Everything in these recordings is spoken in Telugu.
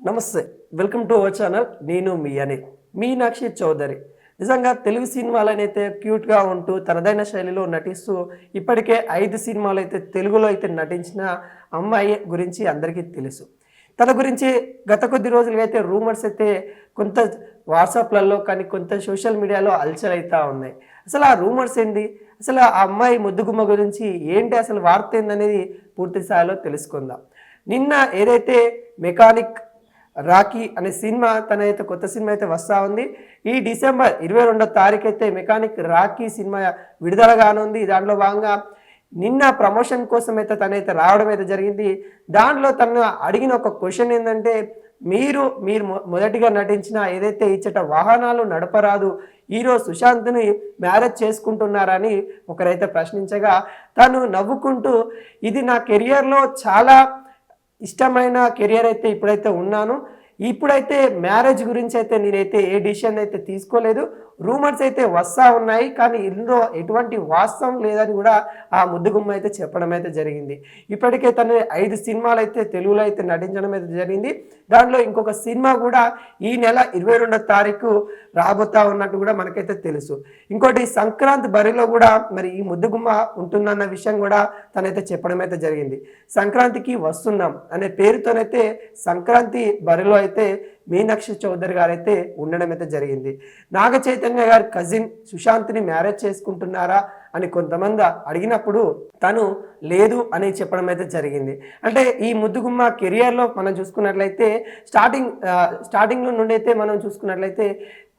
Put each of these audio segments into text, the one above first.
నమస్తే. Welcome to our channel. నేను మీ అనిల్. మీనాక్షి చౌదరి నిజంగా తెలుగు సినిమాలనైతే క్యూట్‌గా ఉంటూ తనదైన శైలిలో నటిస్తూ ఇప్పటికే 5 సినిమాలైతే తెలుగులో అయితే నటించిన అమ్మాయి గురించి అందరికీ తెలుసు. తన గురించి గత కొద్ది రోజులుగా అయితే రూమర్స్ అయితే కొంత వాట్సాప్‌లలో కానీ కొంత సోషల్ మీడియాలో హల్చలైతా ఉన్నాయి. అసలు ఆ రూమర్స్ ఏంది? అసలు ఆ అమ్మాయి ముద్దుగుమ్మ గురించి ఏంటి అసలు వార్త ఏందనేది పూర్తి స్థాయిలో తెలుసుకుందాం. నిన్న ఏదైతే మెకానిక్ రాఖీ అనే సినిమా తనైతే కొత్త సినిమా అయితే వస్తూ ఉంది. ఈ డిసెంబర్ 22వ తారీఖు అయితే మెకానిక్ రాఖీ సినిమా విడుదల కానుంది. దాంట్లో భాగంగా నిన్న ప్రమోషన్ కోసం అయితే తనైతే రావడం అయితే జరిగింది. దాంట్లో తను అడిగిన ఒక క్వశ్చన్ ఏంటంటే మీరు మొదటిగా నటించిన ఏదైతే ఇచ్చట వాహనాలు నడపరాదు హీరో సుశాంత్ని మ్యారేజ్ చేసుకుంటున్నారని ఒకరైతే ప్రశ్నించగా తను నవ్వుకుంటూ ఇది నా కెరియర్లో చాలా ఇష్టమైన కెరియర్ అయితే ఇప్పుడైతే ఉన్నాను. ఇప్పుడైతే మ్యారేజ్ గురించి అయితే నేనైతే ఏ డిసిషన్ అయితే తీసుకోలేదు. రూమర్స్ అయితే వస్తూ ఉన్నాయి, కానీ ఇందులో ఎటువంటి వాస్తవం లేదని కూడా ఆ ముద్దుగుమ్మ అయితే చెప్పడం అయితే జరిగింది. ఇప్పటికే తను 5 సినిమాలు అయితే తెలుగులో అయితే నటించడం అయితే జరిగింది. దాంట్లో ఇంకొక సినిమా కూడా ఈ నెల 22వ తారీఖు రాబోతా ఉన్నట్టు కూడా మనకైతే తెలుసు. ఇంకోటి సంక్రాంతి బరిలో కూడా మరి ఈ ముద్దుగుమ్మ ఉంటుందన్న విషయం కూడా తనైతే చెప్పడం అయితే జరిగింది. సంక్రాంతికి వస్తున్నాం అనే పేరుతోనైతే సంక్రాంతి బరిలో అయితే మీనాక్షి చౌదరి గారు అయితే ఉండడం అయితే జరిగింది. నాగ చైతన్య గారి కజిన్ సుశాంత్ని మ్యారేజ్ చేసుకుంటున్నారా అని కొంతమంది అడిగినప్పుడు తను లేదు అని చెప్పడం అయితే జరిగింది. అంటే ఈ ముద్దుగుమ్మ కెరియర్లో మనం చూసుకున్నట్లయితే స్టార్టింగ్ నుండి అయితే మనం చూసుకున్నట్లయితే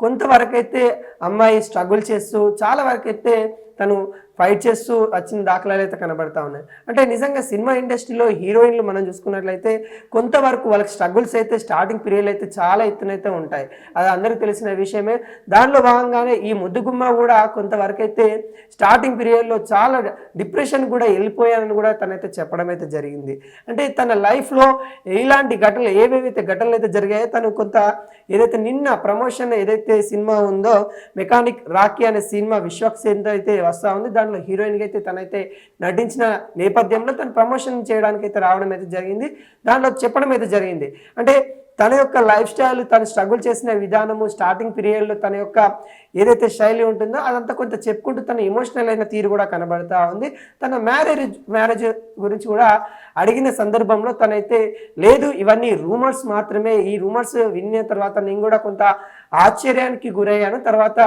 కొంతవరకు అయితే అమ్మాయి స్ట్రగుల్ చేస్తూ చాలా వరకు అయితే తను ఫైట్ చేస్తూ వచ్చిన దాఖలాలు అయితే కనబడతా ఉన్నాయి. అంటే నిజంగా సినిమా ఇండస్ట్రీలో హీరోయిన్లు మనం చూసుకున్నట్లయితే కొంతవరకు వాళ్ళకి స్ట్రగుల్స్ అయితే స్టార్టింగ్ పీరియడ్ అయితే చాలా ఎత్తునైతే ఉంటాయి. అది అందరికీ తెలిసిన విషయమే. దానిలో భాగంగానే ఈ ముద్దుగుమ్మ కూడా కొంతవరకు అయితే స్టార్టింగ్ పీరియడ్లో చాలా డిప్రెషన్ కూడా వెళ్ళిపోయానని కూడా తనైతే చెప్పడం అయితే జరిగింది. అంటే తన లైఫ్లో ఇలాంటి ఘటనలు ఏవేవైతే ఘటనలు అయితే జరిగాయో తను కొంత ఏదైతే నిన్న ప్రమోషన్ ఏదైతే సినిమా ఉందో మెకానిక్ రాఖీ అనే సినిమా విశ్వక్సేన్తో అయితే వస్తూ ఉంది. దాంట్లో హీరోయిన్గా అయితే తనైతే నటించిన నేపథ్యంలో తను ప్రమోషన్ చేయడానికి అయితే రావడం అయితే జరిగింది. దాంట్లో చెప్పడం అయితే జరిగింది. అంటే తన యొక్క లైఫ్ స్టైల్ తను స్ట్రగుల్ చేసిన విధానము స్టార్టింగ్ పీరియడ్లో తన యొక్క ఏదైతే శైలి ఉంటుందో అదంతా కొంత చెప్పుకుంటూ తన ఎమోషనల్ అయిన తీరు కూడా కనబడతా ఉంది. తన మ్యారేజ్ గురించి కూడా అడిగిన సందర్భంలో తనైతే లేదు ఇవన్నీ రూమర్స్ మాత్రమే, ఈ రూమర్స్ విన్న తర్వాత నేను కూడా కొంత ఆశ్చర్యానికి గురయ్యాను, తర్వాత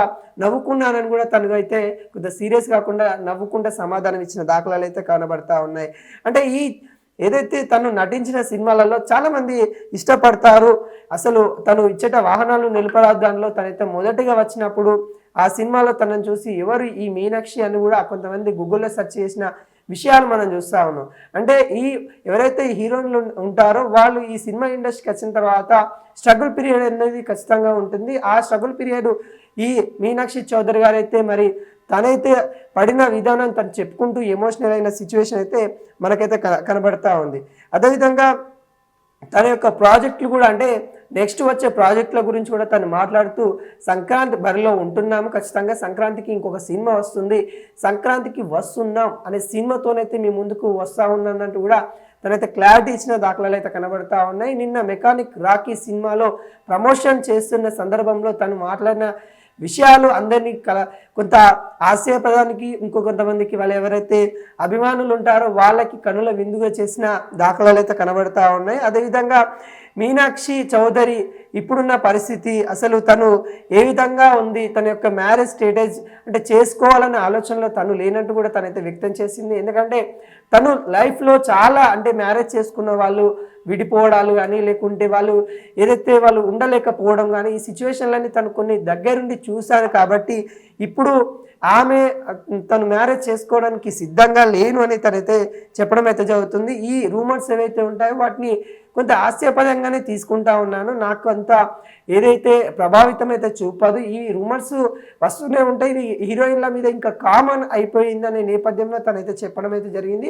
నవ్వుకున్నానని కూడా తను అయితే కొంత సీరియస్ కాకుండా నవ్వుకుంటే సమాధానం ఇచ్చిన దాఖలాలు అయితే కనబడతా ఉన్నాయి. అంటే ఈ ఏదైతే తను నటించిన సినిమాలలో చాలామంది ఇష్టపడతారు. అసలు తను ఇచ్చట వాహనాలు నిలపరాదు దానిలో తనైతే మొదటిగా వచ్చినప్పుడు ఆ సినిమాలో తనను చూసి ఎవరు ఈ మీనాక్షి అని కూడా కొంతమంది గూగుల్లో సెర్చ్ చేసిన విషయాలు మనం చూస్తూ ఉన్నాం. అంటే ఎవరైతే హీరోయిన్లు ఉంటారో వాళ్ళు ఈ సినిమా ఇండస్ట్రీకి వచ్చిన తర్వాత స్ట్రగుల్ పీరియడ్ అనేది ఖచ్చితంగా ఉంటుంది. ఆ స్ట్రగుల్ పీరియడ్ ఈ మీనాక్షి చౌదరి గారు అయితే మరి తనైతే పడిన విధానం తను చెప్పుకుంటూ ఎమోషనల్ అయిన సిచ్యువేషన్ అయితే మనకైతే కనబడతా ఉంది. అదేవిధంగా తన యొక్క ప్రాజెక్టులు కూడా అంటే నెక్స్ట్ వచ్చే ప్రాజెక్టుల గురించి కూడా తను మాట్లాడుతూ సంక్రాంతి బరిలో ఉంటున్నాము, ఖచ్చితంగా సంక్రాంతికి ఇంకొక సినిమా వస్తుంది, సంక్రాంతికి వస్తున్నాం అనే సినిమాతోనైతే మీ ముందుకు వస్తూ ఉన్నట్టు కూడా తనైతే క్లారిటీ ఇచ్చిన దాఖలాలు అయితే కనబడతా ఉన్నాయి. నిన్న మెకానిక్ రాఖీ సినిమాలో ప్రమోషన్ చేస్తున్న సందర్భంలో తను మాట్లాడిన విషయాలు అందరినీ కొంత హాస్యపదానికి కొంతమందికి వాళ్ళు ఎవరైతే అభిమానులు ఉంటారో వాళ్ళకి కనుల విందుగా చేసిన దాఖలాలు అయితే కనబడతా ఉన్నాయి. అదేవిధంగా మీనాక్షి చౌదరి ఇప్పుడున్న పరిస్థితి అసలు తను ఏ విధంగా ఉంది, తన యొక్క మ్యారేజ్ స్టేటస్ అంటే చేసుకోవాలనే ఆలోచనలో తను లేనట్టు కూడా తనైతే వ్యక్తం చేసింది. ఎందుకంటే తను లైఫ్లో చాలా అంటే మ్యారేజ్ చేసుకున్న వాళ్ళు విడిపోవడాలు కానీ లేకుంటే వాళ్ళు ఏదైతే వాళ్ళు ఉండలేకపోవడం కానీ ఈ సిచ్యువేషన్లన్నీ తను కొన్ని దగ్గరుండి చూశాను కాబట్టి ఇప్పుడు ఆమె తను మ్యారేజ్ చేసుకోవడానికి సిద్ధంగా లేను అని తనైతే చెప్పడం అయితే జరుగుతుంది. ఈ రూమర్స్ ఏవైతే ఉంటాయో వాటిని కొంత హాస్యపదంగానే తీసుకుంటా ఉన్నాను, నాకు అంత ఏదైతే ప్రభావితం అయితే చూపదు. ఈ రూమర్స్ వస్తూనే ఉంటాయి, ఇది హీరోయిన్ల మీద ఇంకా కామన్ అయిపోయిందనే నేపథ్యంలో తనైతే చెప్పడం అయితే జరిగింది.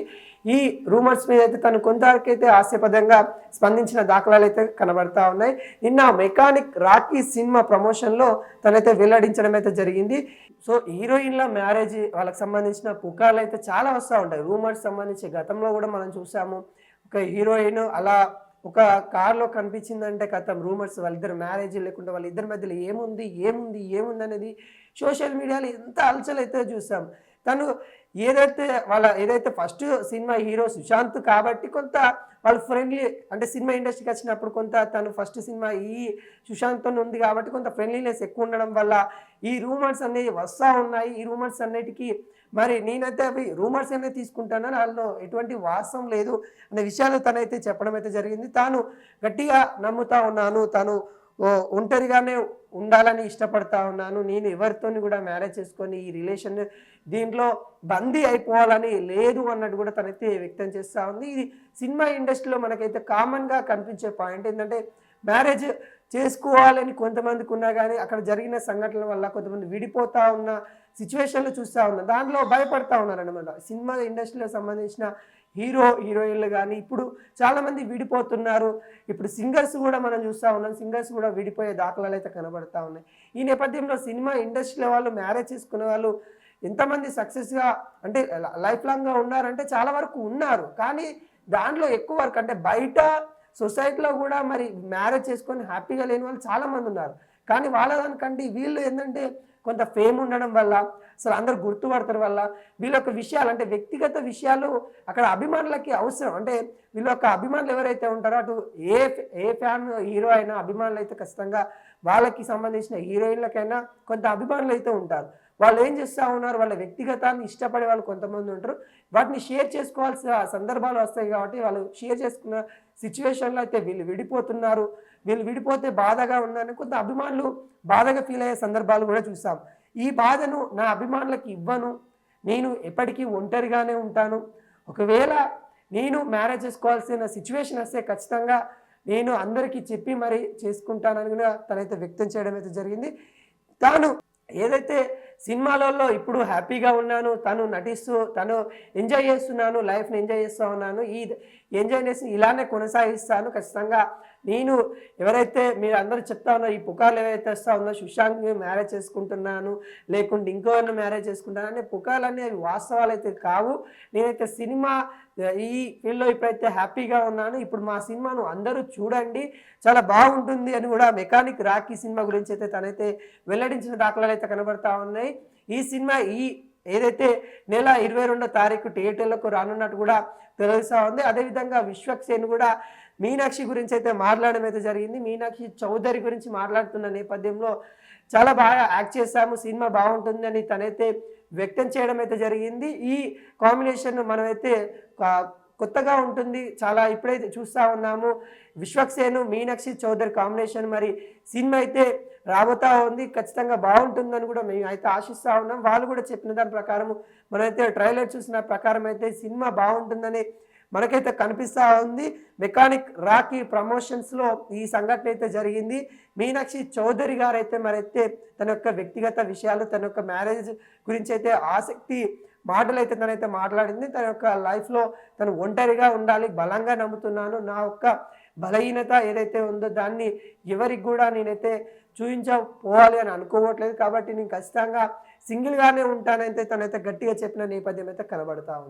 ఈ రూమర్స్ మీద అయితే తను కొంతవరకైతే హాస్యపదంగా స్పందించిన దాఖలాలు అయితే కనబడతా ఉన్నాయి. నిన్న మెకానిక్ రాఖీ సినిమా ప్రమోషన్లో తనైతే వెల్లడించడం అయితే జరిగింది. సో హీరోయిన్ల మ్యారేజ్ వాళ్ళకి సంబంధించిన పుకార్లు అయితే చాలా వస్తూ ఉంటాయి, రూమర్స్ సంబంధించి గతంలో కూడా మనం చూసాము. ఒక హీరోయిన్ అలా ఒక కార్లో కనిపించిందంటే కథం రూమర్స్ వాళ్ళిద్దరు మ్యారేజ్ లేకుంటే వాళ్ళిద్దరి మధ్యలో ఏముంది అనేది సోషల్ మీడియాలో ఎంత అలచలైతే చూసాం. తను ఏదైతే ఫస్ట్ సినిమా హీరో సుశాంత్ కాబట్టి కొంత వాళ్ళు ఫ్రెండ్లీ అంటే సినిమా ఇండస్ట్రీకి వచ్చినప్పుడు కొంత తను ఫస్ట్ సినిమా ఈ సుశాంత్తో ఉంది కాబట్టి కొంత ఫ్రెండ్లీనెస్ ఎక్కువ ఉండడం వల్ల ఈ రూమర్స్ అనేవి వస్తూ ఉన్నాయి. ఈ రూమర్స్ అన్నిటికీ మరి నేనైతే అవి రూమర్స్ అనేది తీసుకుంటానని వాళ్ళలో ఎటువంటి వాస్తవం లేదు అనే విషయాలు తనైతే చెప్పడం అయితే జరిగింది. తాను గట్టిగా నమ్ముతా ఉన్నాను, తను ఒంటరిగానే ఉండాలని ఇష్టపడతా ఉన్నాను, నేను ఎవరితోని కూడా మ్యారేజ్ చేసుకొని ఈ రిలేషన్ దీంట్లో బందీ అయిపోవాలని లేదు అన్నట్టు కూడా తనైతే వ్యక్తం చేస్తూ ఉంది. ఇది సినిమా ఇండస్ట్రీలో మనకైతే కామన్గా కనిపించే పాయింట్ ఏంటంటే మ్యారేజ్ చేసుకోవాలని కొంతమందికి ఉన్నా కానీ అక్కడ జరిగిన సంఘటనల వల్ల కొంతమంది విడిపోతూ ఉన్న సిచ్యువేషన్లు చూస్తూ ఉన్నాం, దాంట్లో భయపడతా ఉన్నారనమాట. సినిమా ఇండస్ట్రీలో సంబంధించిన హీరోయిన్లు కానీ ఇప్పుడు చాలామంది విడిపోతున్నారు. ఇప్పుడు సింగర్స్ కూడా మనం చూస్తూ ఉన్నాం, సింగర్స్ కూడా విడిపోయే దాఖలాలు అయితే కనబడతా ఉన్నాయి. ఈ నేపథ్యంలో సినిమా ఇండస్ట్రీలో వాళ్ళు మ్యారేజ్ చేసుకునే వాళ్ళు ఎంతమంది సక్సెస్గా అంటే లైఫ్ లాంగ్గా ఉన్నారంటే చాలా వరకు ఉన్నారు. కానీ దాంట్లో ఎక్కువ వరకు అంటే బయట సొసైటీలో కూడా మరి మ్యారేజ్ చేసుకొని హ్యాపీగా లేని వాళ్ళు చాలామంది ఉన్నారు. కానీ వాళ్ళ దానికంటే వీళ్ళు ఏంటంటే కొంత ఫేమ్ ఉండడం వల్ల అసలు అందరు గుర్తుపడతారు వల్ల వీళ్ళ యొక్క విషయాలు అంటే వ్యక్తిగత విషయాలు అక్కడ అభిమానులకి అవసరం. అంటే వీళ్ళ యొక్క అభిమానులు ఎవరైతే ఉంటారో అటు ఏ ఫ్యాన్ హీరో అయినా అభిమానులు అయితే ఖచ్చితంగా వాళ్ళకి సంబంధించిన హీరోయిన్లకైనా కొంత అభిమానులు అయితే ఉంటారు. వాళ్ళు ఏం చేస్తూ ఉన్నారు, వాళ్ళ వ్యక్తిగతాన్ని ఇష్టపడే వాళ్ళు కొంతమంది ఉంటారు. వాటిని షేర్ చేసుకోవాల్సిన సందర్భాలు వస్తాయి కాబట్టి వాళ్ళు షేర్ చేసుకున్న సిచ్యువేషన్లో అయితే వీళ్ళు విడిపోతున్నారు, వీళ్ళు విడిపోతే బాధగా ఉందని కొంత అభిమానులు బాధగా ఫీల్ అయ్యే సందర్భాలు కూడా చూసాం. ఈ బాధను నా అభిమానులకు ఇవ్వను, నేను ఎప్పటికీ ఒంటరిగానే ఉంటాను, ఒకవేళ నేను మ్యారేజ్ చేసుకోవాల్సిన సిచ్యువేషన్ వస్తే ఖచ్చితంగా నేను అందరికీ చెప్పి మరి చేసుకుంటానని కూడా తనైతే వ్యక్తం చేయడం అయితే జరిగింది. తాను ఏదైతే సినిమాలలో ఇప్పుడు హ్యాపీగా ఉన్నాను, తను నటిస్తూ తను ఎంజాయ్ చేస్తున్నాను, లైఫ్ని ఎంజాయ్ చేస్తూ ఉన్నాను, ఈ ఎంజాయ్నెస్ ఇలానే కొనసాగిస్తాను ఖచ్చితంగా. నేను ఎవరైతే మీరు అందరూ చెప్తా ఉన్నారు ఈ పుకార్లు ఏవైతే వస్తూ ఉందో సుశాంత్ని మ్యారేజ్ చేసుకుంటున్నాను లేకుంటే ఇంకోరిని మ్యారేజ్ చేసుకుంటాను అనే పుకార్లన్నీ అవి వాస్తవాలు అయితే కావు. నేనైతే సినిమా ఈ ఫీల్డ్లో ఇప్పుడైతే హ్యాపీగా ఉన్నాను, ఇప్పుడు మా సినిమాను అందరూ చూడండి చాలా బాగుంటుంది అని కూడా మెకానిక్ రాకీ సినిమా గురించి అయితే తనైతే వెల్లడించిన దాఖలాలు అయితే కనబడతా ఉన్నాయి. ఈ సినిమా ఏదైతే నెల 22వ తారీఖు థియేటర్లకు రానున్నట్టు కూడా తెలుస్తూ ఉంది. అదేవిధంగా విశ్వక్సేన్ కూడా మీనాక్షి గురించి అయితే మాట్లాడడం అయితే జరిగింది. మీనాక్షి చౌదరి గురించి మాట్లాడుతున్న నేపథ్యంలో చాలా బాగా యాక్ట్ చేశాము, సినిమా బాగుంటుంది అని తనైతే వ్యక్తం చేయడం అయితే జరిగింది. ఈ కాంబినేషన్ మనమైతే కొత్తగా ఉంటుంది, చాలా ఇప్పుడైతే చూస్తూ ఉన్నాము విశ్వక్సేను మీనాక్షి చౌదరి కాంబినేషన్. మరి సినిమా అయితే రాబోతా ఉంది, ఖచ్చితంగా బాగుంటుందని కూడా మేము అయితే ఆశిస్తూ ఉన్నాం. వాళ్ళు కూడా చెప్పిన దాని ప్రకారం మనమైతే ట్రైలర్ చూసిన ప్రకారం అయితే సినిమా బాగుంటుందని మనకైతే కనిపిస్తూ ఉంది. మెకానిక్ రాకీ ప్రమోషన్స్లో ఈ సంఘటన అయితే జరిగింది. మీనాక్షి చౌదరి గారు అయితే మరైతే తన యొక్క వ్యక్తిగత విషయాలు తన యొక్క మ్యారేజ్ గురించి అయితే ఆసక్తి మాటలు అయితే తనైతే మాట్లాడింది. తన యొక్క లైఫ్లో తను ఒంటరిగా ఉండాలి, బలంగా నమ్ముతున్నాను, నా యొక్క బలహీనత ఏదైతే ఉందో దాన్ని ఎవరికి కూడా నేనైతే చూపించపోవాలి అని అనుకోవట్లేదు, కాబట్టి నేను ఖచ్చితంగా సింగిల్గానే ఉంటానైతే తనైతే గట్టిగా చెప్పిన నేపథ్యం అయితే కనబడతా ఉంది.